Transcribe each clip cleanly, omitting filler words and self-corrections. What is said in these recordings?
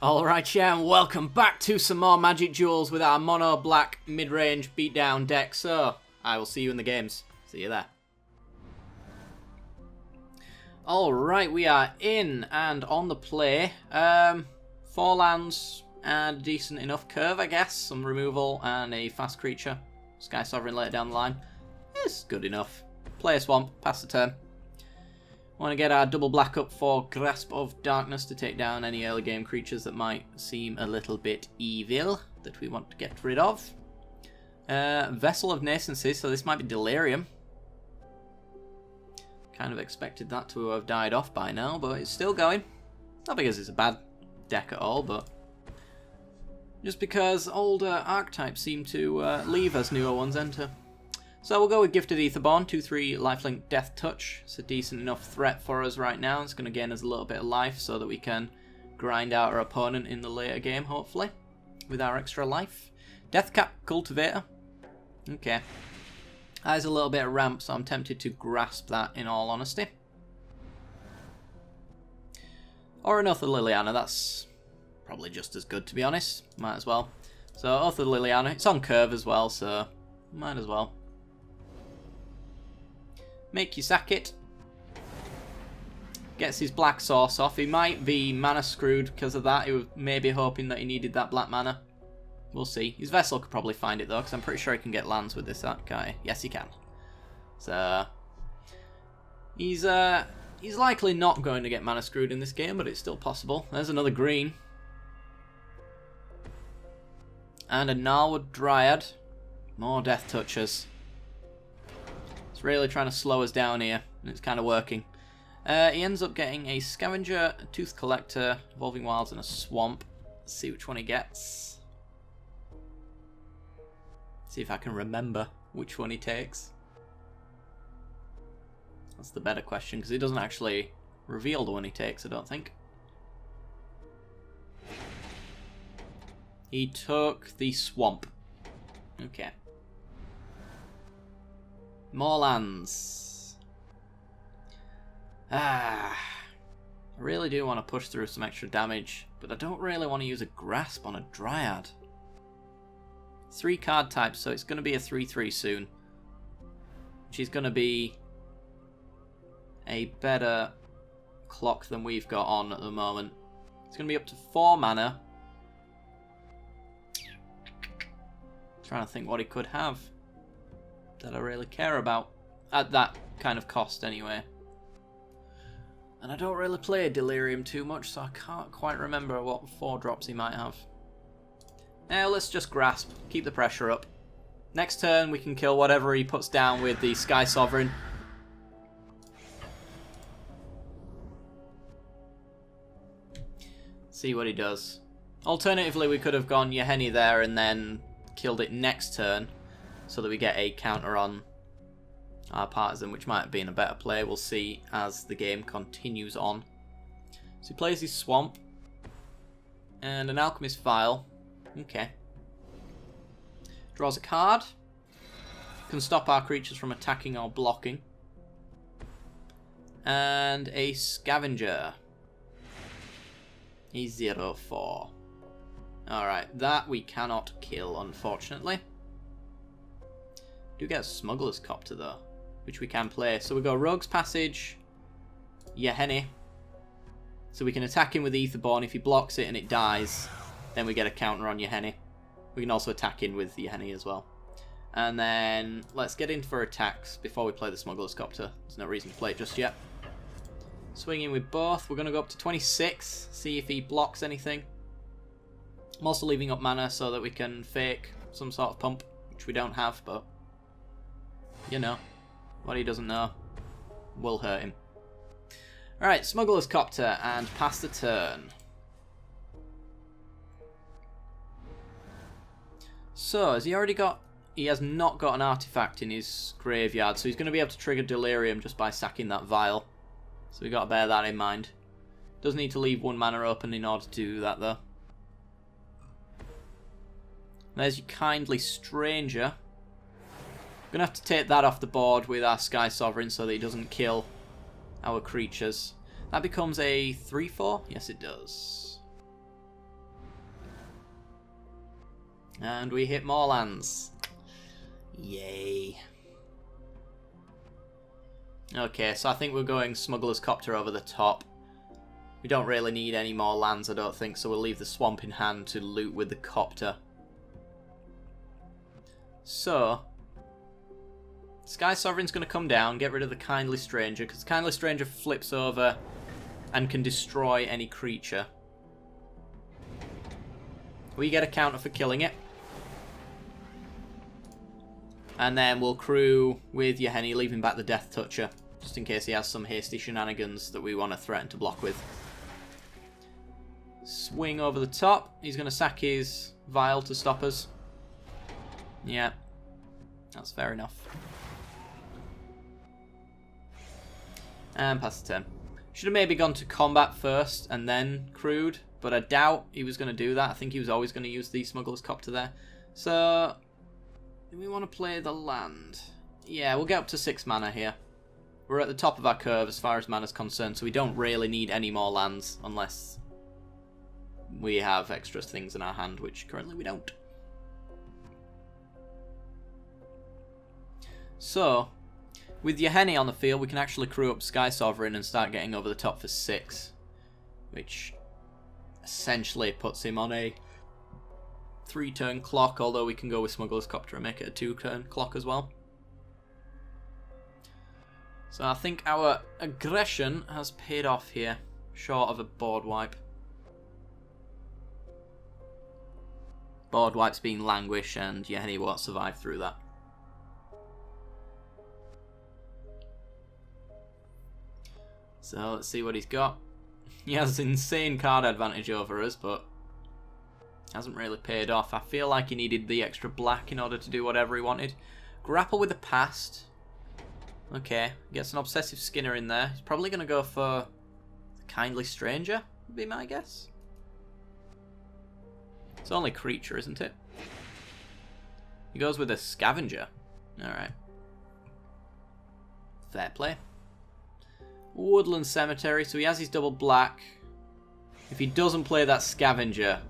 Alright, yeah, and welcome back to some more Magic Duels with our mono black mid-range beatdown deck. So, I will see you in the games. See you there. Alright, we are in and on the play. 4 lands and a decent enough curve, I guess. Some removal and a fast creature. Sky Sovereign later down the line. It's good enough. Play a swamp, pass the turn. Want to get our double black up for Grasp of Darkness to take down any early game creatures that might seem a little bit evil that we want to get rid of. Vessel of Nascency, so this might be Delirium. Kind of expected that to have died off by now, but it's still going. Not because it's a bad deck at all, but just because older archetypes seem to leave as newer ones enter. So we'll go with Gifted Aetherborn, 2/3 lifelink Death Touch. It's a decent enough threat for us right now. It's going to gain us a little bit of life so that we can grind out our opponent in the later game, hopefully, with our extra life. Deathcap Cultivator. Okay. That is a little bit of ramp, so I'm tempted to grasp that in all honesty. Or an Oath of Liliana, that's probably just as good to be honest. Might as well. So Oath of Liliana, it's on curve as well, so might as well. Make you sack it. Gets his black source off. He might be mana screwed because of that. He was maybe hoping that he needed that black mana. We'll see. His Vessel could probably find it though, because I'm pretty sure he can get lands with this guy. Yes, he can. So he's likely not going to get mana screwed in this game, but it's still possible. There's another green. And a Gnarlwood Dryad. More Death Touchers. Really trying to slow us down here, and it's kind of working. He ends up getting a Scavenger, a Tooth Collector, Evolving Wilds, and a Swamp. Let's see which one he gets. See if I can remember which one he takes. That's the better question, because he doesn't actually reveal the one he takes, I don't think. He took the Swamp. Okay. More lands. I really do want to push through some extra damage, but I don't really want to use a Grasp on a Dryad. 3 card types, so it's going to be a 3/3 soon. Which is going to be a better clock than we've got on at the moment. It's going to be up to 4 mana. Trying to think what he could have that I really care about. At that kind of cost, anyway. And I don't really play Delirium too much, so I can't quite remember what 4 drops he might have. Now, let's just Grasp. Keep the pressure up. Next turn, we can kill whatever he puts down with the Sky Sovereign. See what he does. Alternatively, we could have gone Yahenni there and then killed it next turn, so that we get a counter on our Partisan, which might have been a better play. We'll see as the game continues on. So he plays his Swamp. And an Alchemist Vial. Okay. Draws a card. Can stop our creatures from attacking or blocking. And a Scavenger. He's 0/4. Alright, that we cannot kill, unfortunately. Do get a Smuggler's Copter though, which we can play. So we go Rogue's Passage, Yahenni. So we can attack him with Aetherborn. If he blocks it and it dies, then we get a counter on Yahenni. We can also attack in with Yahenni as well. And then let's get in for attacks before we play the Smuggler's Copter. There's no reason to play it just yet. Swinging with both. We're going to go up to 26, see if he blocks anything. I'm also leaving up mana so that we can fake some sort of pump, which we don't have, but you know, what he doesn't know will hurt him. Alright, Smuggler's Copter and pass the turn. So, has he already got... He has not got an artifact in his graveyard, so he's going to be able to trigger Delirium just by sacking that vial. So we've got to bear that in mind. Does need to leave 1 mana open in order to do that, though. There's your Kindly Stranger. We're going to have to take that off the board with our Sky Sovereign so that he doesn't kill our creatures. That becomes a 3/4? Yes, it does. And we hit more lands. Yay. Okay, so I think we're going Smuggler's Copter over the top. We don't really need any more lands, I don't think, so we'll leave the swamp in hand to loot with the Copter. So, Sky Sovereign's going to come down, get rid of the Kindly Stranger, because Kindly Stranger flips over and can destroy any creature. We get a counter for killing it. And then we'll crew with Yahenni, leaving back the Death Toucher, just in case he has some hasty shenanigans that we want to threaten to block with. Swing over the top. He's going to sack his Vial to stop us. Yeah, that's fair enough. And pass the turn. Should have maybe gone to combat first and then crewed, but I doubt he was going to do that. I think he was always going to use the Smuggler's Copter there. So, do we want to play the land? Yeah, we'll get up to 6 mana here. We're at the top of our curve as far as mana's concerned, so we don't really need any more lands unless we have extra things in our hand, which currently we don't. So, with Yahenni on the field, we can actually crew up Sky Sovereign and start getting over the top for 6, which essentially puts him on a 3-turn clock, although we can go with Smuggler's Copter and make it a 2-turn clock as well. So I think our aggression has paid off here, short of a board wipe. Board wipes being Languish, and Yahenni won't survive through that. So let's see what he's got. He has insane card advantage over us, but hasn't really paid off. I feel like he needed the extra black in order to do whatever he wanted. Grapple with the past. Okay, gets an Obsessive Skinner in there. He's probably going to go for the Kindly Stranger, would be my guess. It's only creature, isn't it? He goes with a Scavenger. Alright. Fair play. Woodland Cemetery, so he has his double black. If he doesn't play that Scavenger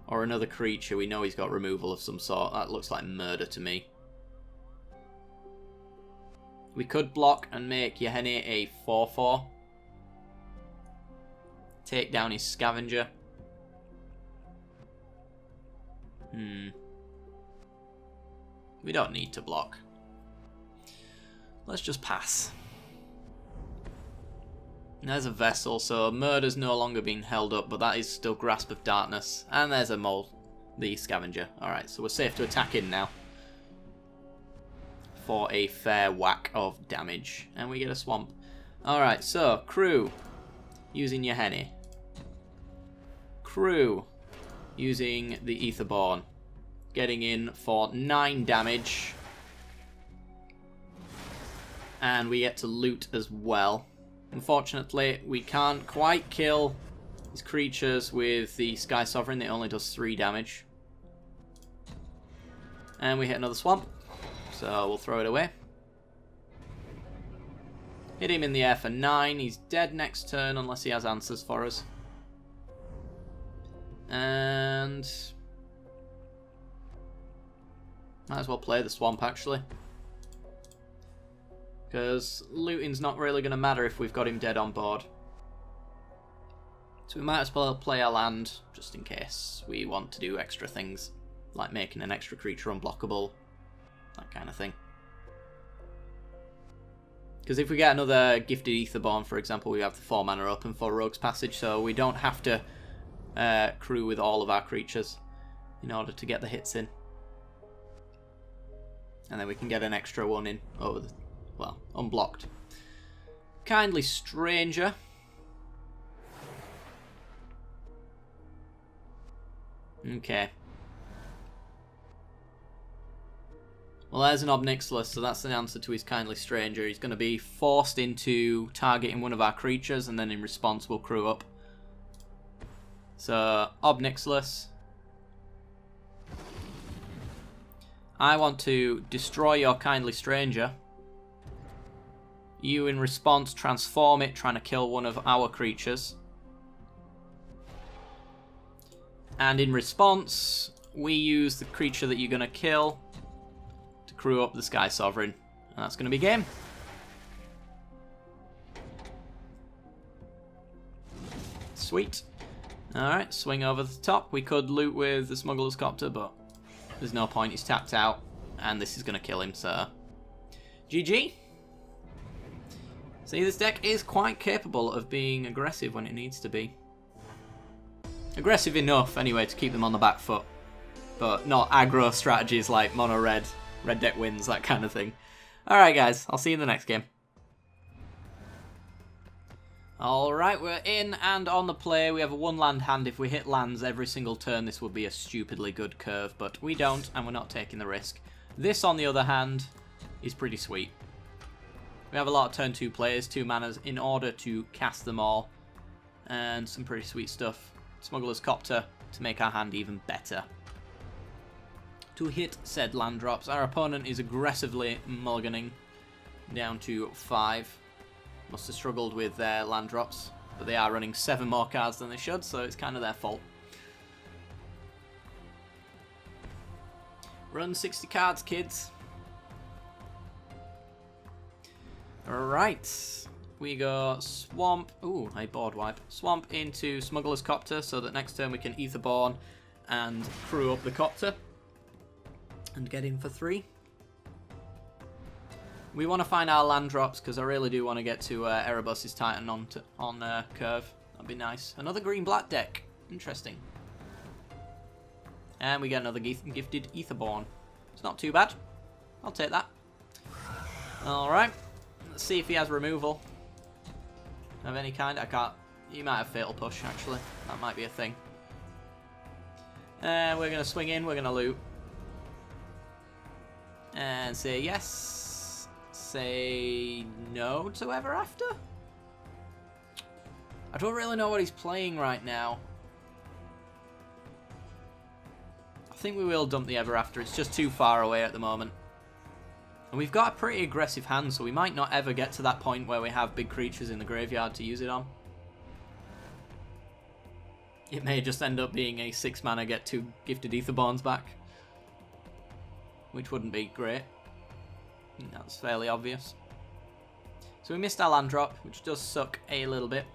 or another creature, we know he's got removal of some sort. That looks like murder to me. We could block and make Yahenni a 4/4. Take down his Scavenger. We don't need to block. Let's just pass. There's a Vessel, so Murder's no longer being held up, but that is still Grasp of Darkness. And there's a Mole, the Scavenger. Alright, so we're safe to attack in now. For a fair whack of damage. And we get a Swamp. Alright, so, crew. Using Yahenni. Crew. Using the Aetherborn. Getting in for 9 damage. And we get to loot as well. Unfortunately, we can't quite kill these creatures with the Sky Sovereign. It only does 3 damage. And we hit another Swamp. So we'll throw it away. Hit him in the air for 9. He's dead next turn unless he has answers for us. And might as well play the Swamp, actually. Because looting's not really going to matter if we've got him dead on board. So we might as well play our land, just in case we want to do extra things. Like making an extra creature unblockable. That kind of thing. Because if we get another Gifted Aetherborn, for example, we have the 4 mana open for Rogue's Passage, so we don't have to crew with all of our creatures in order to get the hits in. And then we can get an extra one in over the, well, unblocked. Kindly Stranger. Okay. Well, there's an Obnixilis, so that's the answer to his Kindly Stranger. He's going to be forced into targeting one of our creatures, and then in response we'll crew up. So, Obnixilis. I want to destroy your Kindly Stranger. You, in response, transform it, trying to kill one of our creatures. And in response, we use the creature that you're going to kill to crew up the Sky Sovereign. And that's going to be game. Sweet. Alright, swing over the top. We could loot with the Smuggler's Copter, but there's no point. He's tapped out, and this is going to kill him, so GG. See, this deck is quite capable of being aggressive when it needs to be. Aggressive enough, anyway, to keep them on the back foot. But not aggro strategies like mono red, red deck wins, that kind of thing. Alright guys, I'll see you in the next game. Alright, we're in and on the play. We have a 1-land hand. If we hit lands every single turn, this would be a stupidly good curve, but we don't, and we're not taking the risk. This, on the other hand, is pretty sweet. We have a lot of turn 2 players, 2 manas, in order to cast them all, and some pretty sweet stuff. Smuggler's Copter to make our hand even better. To hit said land drops, our opponent is aggressively mulliganing down to 5. Must have struggled with their land drops, but they are running 7 more cards than they should, so it's kind of their fault. Run 60 cards, kids. Alright, we go Swamp. Ooh, a board wipe. Swamp into Smuggler's Copter so that next turn we can Aetherborn and crew up the Copter and get in for 3. We want to find our land drops because I really do want to get to Erebus's Titan on curve. That'd be nice. Another green-black deck. Interesting. And we get another gifted Aetherborn. It's not too bad. I'll take that. Alright. Let's see if he has removal of any kind. I can't. He might have Fatal Push, actually. That might be a thing. And we're going to swing in. We're going to loot. And say yes. Say no to Ever After? I don't really know what he's playing right now. I think we will dump the Ever After. It's just too far away at the moment. And we've got a pretty aggressive hand, so we might not ever get to that point where we have big creatures in the graveyard to use it on. It may just end up being a 6 mana get 2 gifted Aetherborns back, which wouldn't be great. That's fairly obvious. So we missed our land drop, which does suck a little bit.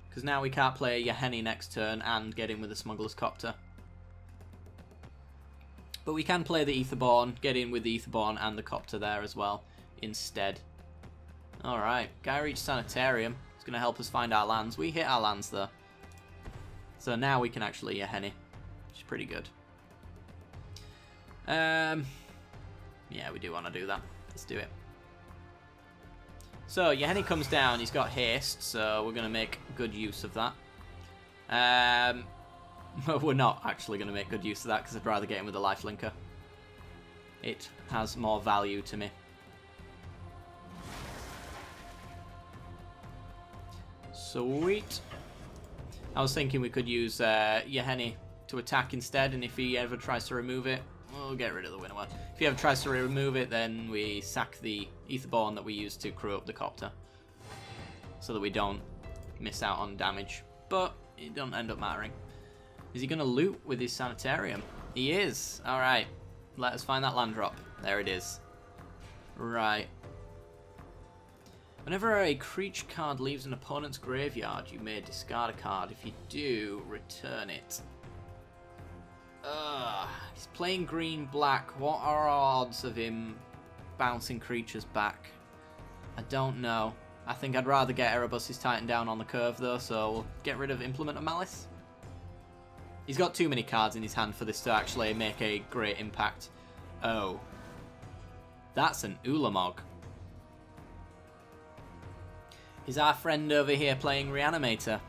Because now we can't play Yahenni next turn and get in with the Smuggler's Copter. But we can play the Aetherborn, get in with the Aetherborn and the Copter there as well, instead. Alright, Gyreach Sanitarium is going to help us find our lands. We hit our lands though. So now we can actually Yahenni, which is pretty good. Yeah, we do want to do that. Let's do it. So, Yahenni comes down. He's got haste, so we're going to make good use of that. We're not actually going to make good use of that because I'd rather get in with the lifelinker. It has more value to me. Sweet. I was thinking we could use Yahenni to attack instead, and if he ever tries to remove it, we'll get rid of the Winnower. If he ever tries to remove it, then we sack the Aetherborn that we used to crew up the Copter, so that we don't miss out on damage. But it doesn't end up mattering. Is he going to loot with his Sanitarium? He is. Alright. Let us find that land drop. There it is. Right. Whenever a creature card leaves an opponent's graveyard, you may discard a card. If you do, return it. He's playing green-black. What are odds of him bouncing creatures back? I don't know. I think I'd rather get Erebus's Titan down on the curve, though, so we'll get rid of Implement of Malice. He's got too many cards in his hand for this to actually make a great impact. Oh. That's an Ulamog. Is our friend over here playing Reanimator?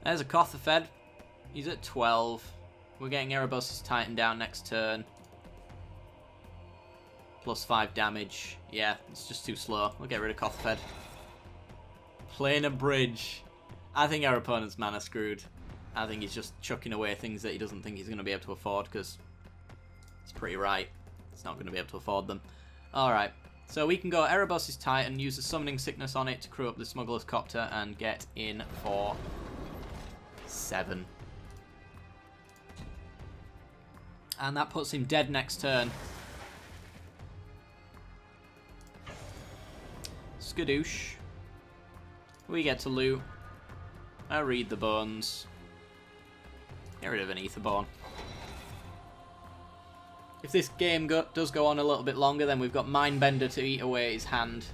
There's a Kothafed. He's at 12. We're getting Erebus's Titan down next turn. Plus 5 damage. Yeah, it's just too slow. We'll get rid of Kothafed. Playing a bridge. I think our opponent's mana screwed. I think he's just chucking away things that he doesn't think he's going to be able to afford, because he's pretty right. He's not going to be able to afford them. Alright. So we can go Erebos' Titan, use the Summoning Sickness on it to crew up the Smuggler's Copter and get in for 7. And that puts him dead next turn. Skadoosh. We get to loot. I read the bones. Get rid of an Aetherborn. If this game does go on a little bit longer, then we've got Mindbender to eat away his hand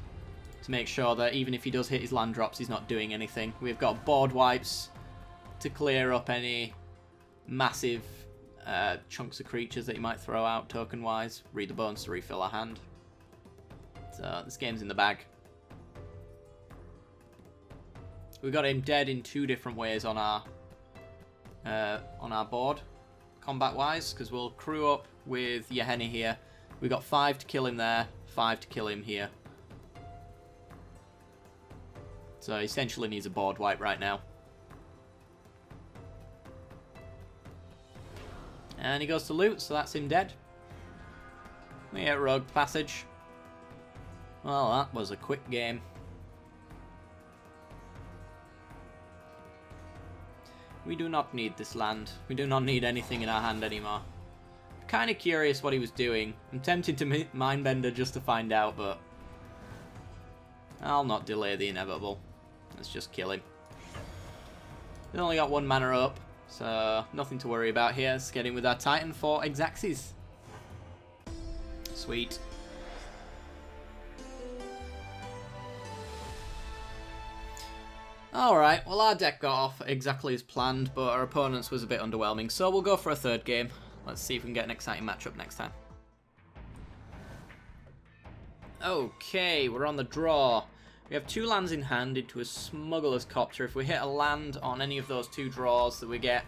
to make sure that even if he does hit his land drops, he's not doing anything. We've got board wipes to clear up any massive chunks of creatures that he might throw out token-wise. Read the bones to refill our hand. So this game's in the bag. We got him dead in 2 different ways on our board, combat-wise, because we'll crew up with Yahenni here. We got 5 to kill him there, 5 to kill him here. So he essentially needs a board wipe right now. And he goes to loot, so that's him dead. We get Rogue Passage. Well, that was a quick game. We do not need this land. We do not need anything in our hand anymore. Kind of curious what he was doing. I'm tempted to Mindbender just to find out, but I'll not delay the inevitable. Let's just kill him. He's only got 1 mana up, so nothing to worry about here. Let's get in with our Titan for Exaxes. Sweet. Alright, well our deck got off exactly as planned, but our opponent's was a bit underwhelming, so we'll go for a 3rd game. Let's see if we can get an exciting matchup next time. Okay, we're on the draw. We have 2 lands in hand into a Smuggler's Copter. If we hit a land on any of those 2 draws that we get,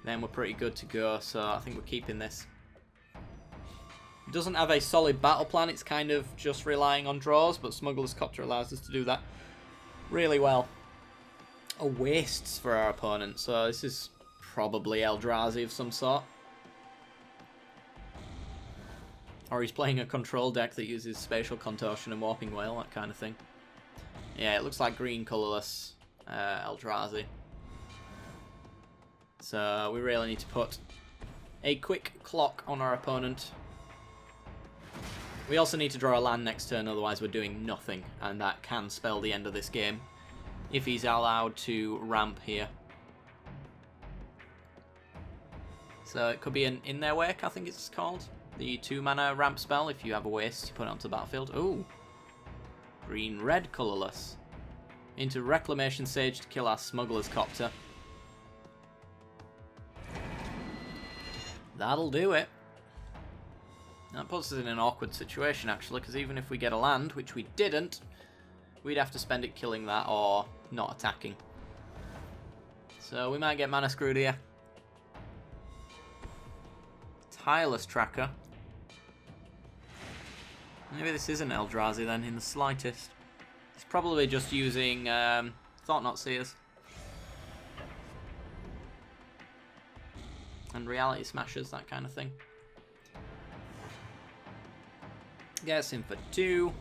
then we're pretty good to go, so I think we're keeping this. It doesn't have a solid battle plan, it's kind of just relying on draws, but Smuggler's Copter allows us to do that really well. Wastes for our opponent, so this is probably Eldrazi of some sort. Or he's playing a control deck that uses Spatial Contortion and Warping Whale, that kind of thing. Yeah, it looks like green colourless Eldrazi. So we really need to put a quick clock on our opponent. We also need to draw a land next turn, otherwise we're doing nothing, and that can spell the end of this game if he's allowed to ramp here. So it could be an In Their Wake, I think it's called. The 2 mana ramp spell. If you have a waste, you put it onto the battlefield. Ooh. Green-red colourless. Into Reclamation Sage to kill our Smuggler's Copter. That'll do it. That puts us in an awkward situation, actually, because even if we get a land, which we didn't, we'd have to spend it killing that or not attacking. So we might get mana screwed here. Tireless Tracker. Maybe this isn't Eldrazi then, in the slightest. He's probably just using Thought-Knot Seers. And Reality Smashers, that kind of thing. Gets him for 2.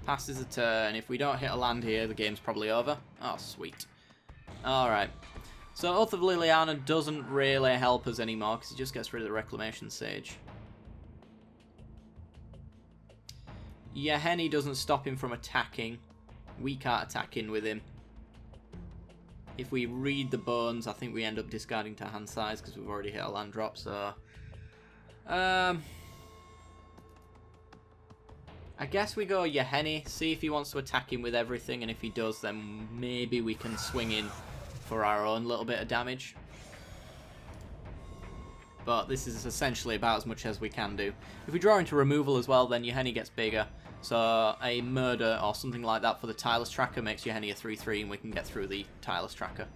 Passes a turn. If we don't hit a land here, the game's probably over. Oh, sweet. Alright. So Oath of Liliana doesn't really help us anymore, because he just gets rid of the Reclamation Sage. Yahenni doesn't stop him from attacking. We can't attack in with him. If we read the bones, I think we end up discarding to hand size, because we've already hit a land drop, so... I guess we go Yahenni, see if he wants to attack him with everything, and if he does, then maybe we can swing in for our own little bit of damage. But this is essentially about as much as we can do. If we draw into removal as well, then Yahenni gets bigger. So a murder or something like that for the Tireless Tracker makes Yahenni a 3/3, and we can get through the Tireless Tracker.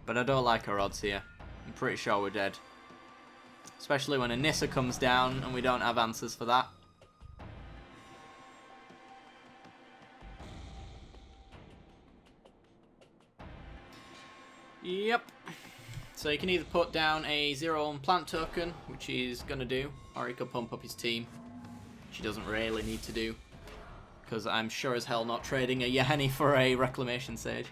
But I don't like our odds here. I'm pretty sure we're dead. Especially when Anissa comes down and we don't have answers for that. Yep. So he can either put down a 0-1 plant token, which he's going to do, or he could pump up his team, which he doesn't really need to do, because I'm sure as hell not trading a Yahenni for a Reclamation Sage.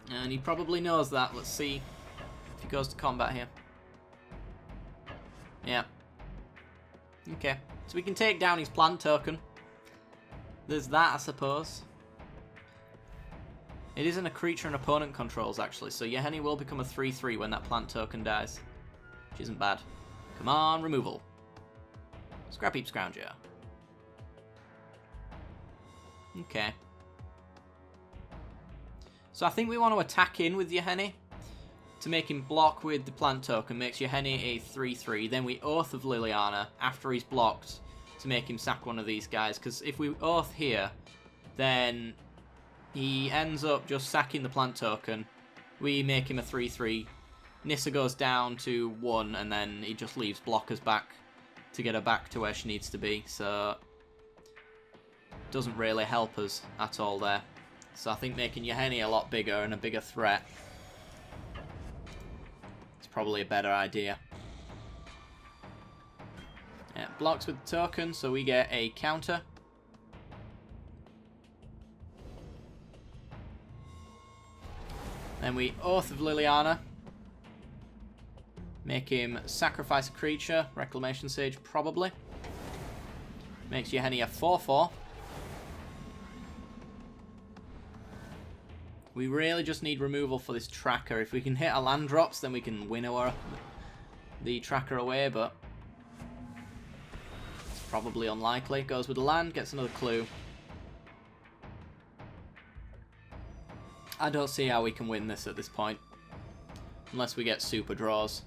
And he probably knows that. Let's see if he goes to combat here. Yeah. Okay. So we can take down his plant token. There's that, I suppose. It isn't a creature an opponent controls, actually, so Yahenni will become a 3/3 when that plant token dies. Which isn't bad. Come on, removal. Scrap Heap Scrounger. Okay. So I think we want to attack in with Yahenni to make him block with the plant token. Makes Yahenni a 3/3. Then we Oath of Liliana after he's blocked to make him sack one of these guys. Because if we Oath here, then he ends up just sacking the plant token. We make him a 3/3. Nissa goes down to 1, and then he just leaves blockers back to get her back to where she needs to be. So doesn't really help us at all there. So I think making Yahenni a lot bigger and a bigger threat is probably a better idea. Yeah, blocks with the token, so we get a counter. Then we Oath of Liliana. Make him sacrifice a creature. Reclamation Sage, probably. Makes Yahenni a 4/4. We really just need removal for this tracker. If we can hit our land drops, then we can winnow the tracker away, but it's probably unlikely. Goes with the land, gets another clue. I don't see how we can win this at this point. Unless we get super draws.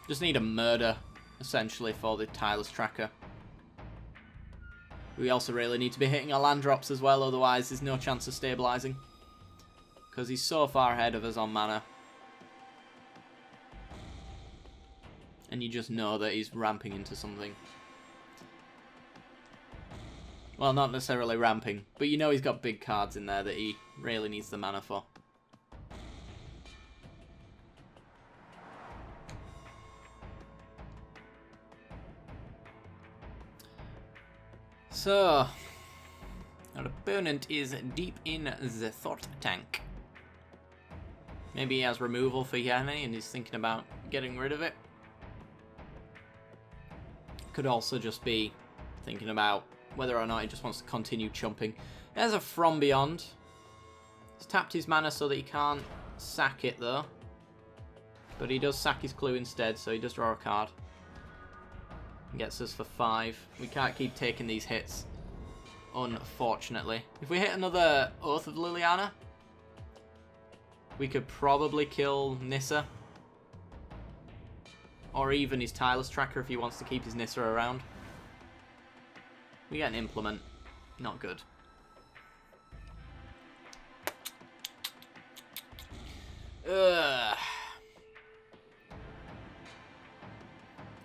Just need a murder, essentially, for the tireless tracker. We also really need to be hitting our land drops as well, otherwise there's no chance of stabilising. Because he's so far ahead of us on mana. And you just know that he's ramping into something. Well, not necessarily ramping, but you know he's got big cards in there that he really needs the mana for. So, our opponent is deep in the Thought Tank. Maybe he has removal for Yahenni and he's thinking about getting rid of it. Could also just be thinking about whether or not he just wants to continue chumping. There's a From Beyond. He's tapped his mana so that he can't sack it though. But he does sack his clue instead, so he does draw a card. Gets us for 5. We can't keep taking these hits, unfortunately. If we hit another Oath of Liliana, we could probably kill Nissa. Or even his Tireless Tracker if he wants to keep his Nissa around. We get an Implement. Not good. Ugh.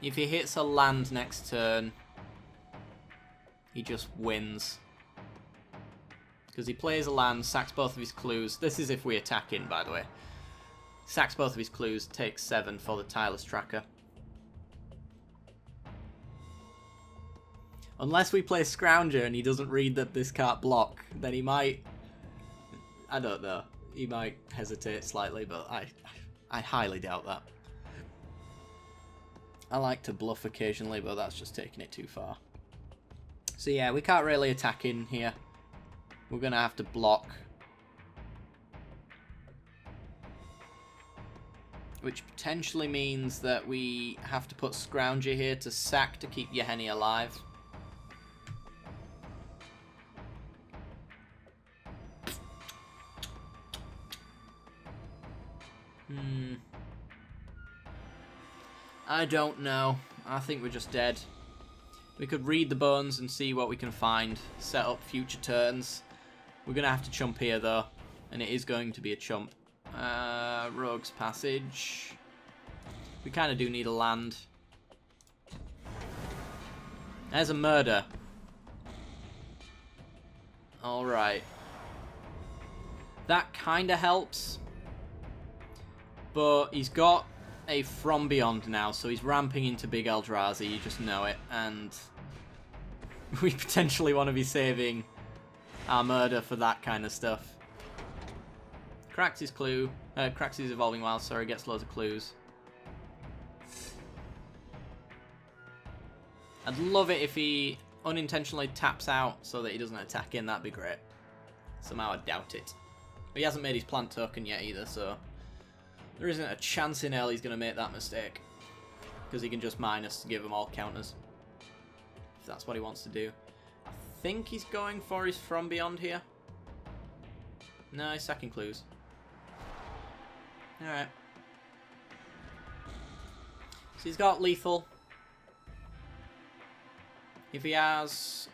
If he hits a land next turn, he just wins. Because he plays a land, sacks both of his clues. This is if we attack in, by the way. Sacks both of his clues, takes 7 for the Tireless Tracker. Unless we play Scrounger and he doesn't read that this can't block, then he might... I don't know. He might hesitate slightly, but I highly doubt that. I like to bluff occasionally, but that's just taking it too far. So yeah, we can't really attack in here. We're going to have to block. Which potentially means that we have to put Scrounger here to sack to keep Yahenni alive. I don't know. I think we're just dead. We could read the bones and see what we can find. Set up future turns. We're going to have to chump here though. And it is going to be a chump. Rogue's Passage. We kind of do need a land. There's a murder. Alright. That kind of helps. But he's got a From Beyond now, so he's ramping into big Eldrazi, you just know it. And we potentially want to be saving our murder for that kind of stuff. Cracks his Evolving Wild, sorry, gets loads of clues. I'd love it if he unintentionally taps out so that he doesn't attack in, that'd be great. Somehow I doubt it. But he hasn't made his plant token yet either, so there isn't a chance in hell he's going to make that mistake. Because he can just minus to give them all counters. If that's what he wants to do. I think he's going for his From Beyond here. No, he's sacking clues. Alright. So he's got lethal. If he has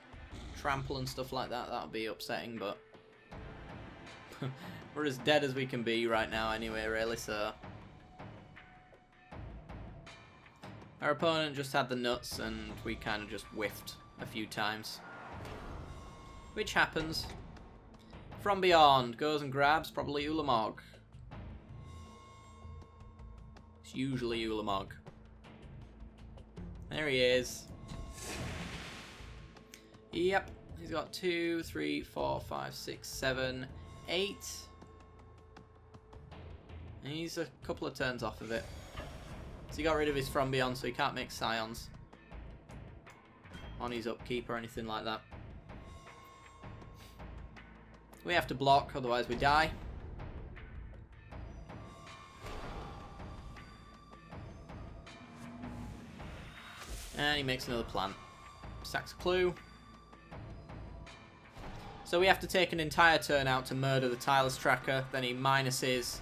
trample and stuff like that, that'll be upsetting, but we're as dead as we can be right now anyway, really, so our opponent just had the nuts and we kind of just whiffed a few times. Which happens. From Beyond goes and grabs probably Ulamog. It's usually Ulamog. There he is. Yep, he's got 2, 3, 4, 5, 6, 7, 8. And he's a couple of turns off of it. So he got rid of his From Beyond, so he can't make Scions on his upkeep or anything like that. We have to block, otherwise we die. And he makes another plant. Sacks a clue. So we have to take an entire turn out to murder the Tireless Tracker. Then he minuses,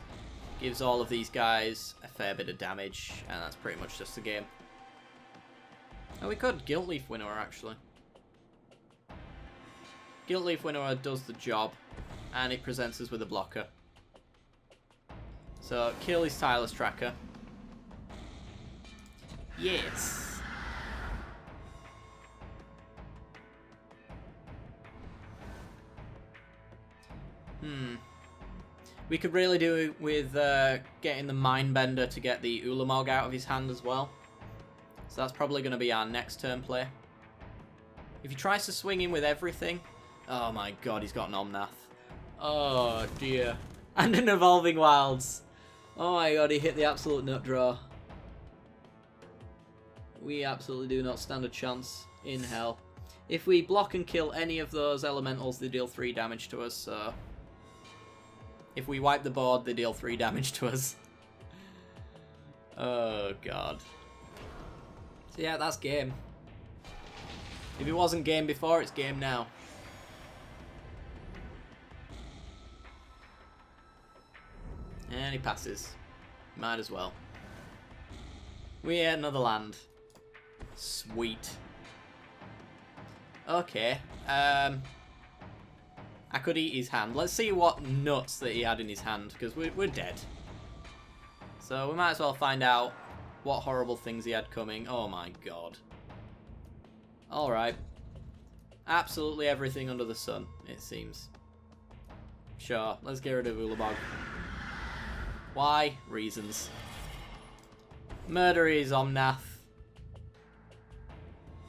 gives all of these guys a fair bit of damage, and that's pretty much just the game. Oh, we could Guilt Leaf Winnower, actually. Guilt Leaf Winnower does the job, and it presents us with a blocker. So, kill his Tireless Tracker. Yes! We could really do it with getting the Mindbender to get the Ulamog out of his hand as well. So that's probably going to be our next turn play. If he tries to swing in with everything... Oh my god, he's got an Omnath. Oh dear. And an Evolving Wilds. Oh my god, he hit the absolute nut draw. We absolutely do not stand a chance in hell. If we block and kill any of those elementals, they deal 3 damage to us, so... If we wipe the board, they deal 3 damage to us. Oh, God. So yeah, that's game. If it wasn't game before, it's game now. And he passes. Might as well. We get another land. Sweet. Okay. I could eat his hand. Let's see what nuts that he had in his hand, because we're dead. So we might as well find out what horrible things he had coming. Oh my god. Alright. Absolutely everything under the sun, it seems. Sure, let's get rid of Ulamog. Why? Reasons. Murder is Omnath.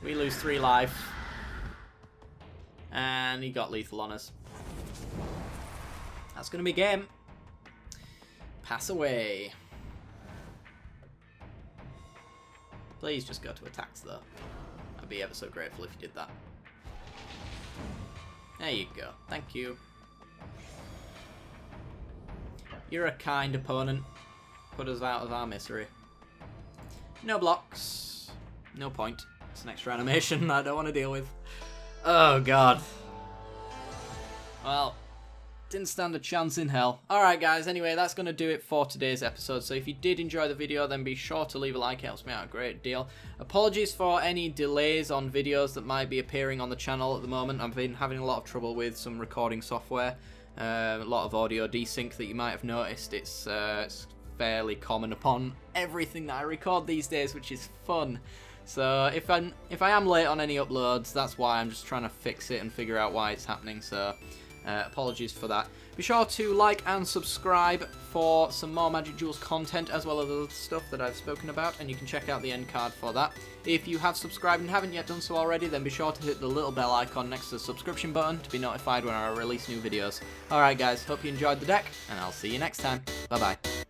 We lose 3 life. And he got lethal on us. That's going to be game. Pass away. Please just go to attacks though. I'd be ever so grateful if you did that. There you go. Thank you. You're a kind opponent. Put us out of our misery. No blocks. No point. It's an extra animation I don't want to deal with. Oh god. Well, didn't stand a chance in hell. Alright guys, anyway, that's going to do it for today's episode. So if you did enjoy the video, then be sure to leave a like. It helps me out a great deal. Apologies for any delays on videos that might be appearing on the channel at the moment. I've been having a lot of trouble with some recording software. A lot of audio desync that you might have noticed. It's fairly common upon everything that I record these days, which is fun. So if I am late on any uploads, that's why. I'm just trying to fix it and figure out why it's happening. So Apologies for that. Be sure to like and subscribe for some more Magic Duels content, as well as other stuff that I've spoken about, and you can check out the end card for that. If you have subscribed and haven't yet done so already, then be sure to hit the little bell icon next to the subscription button to be notified when I release new videos. Alright guys, hope you enjoyed the deck, and I'll see you next time. Bye bye.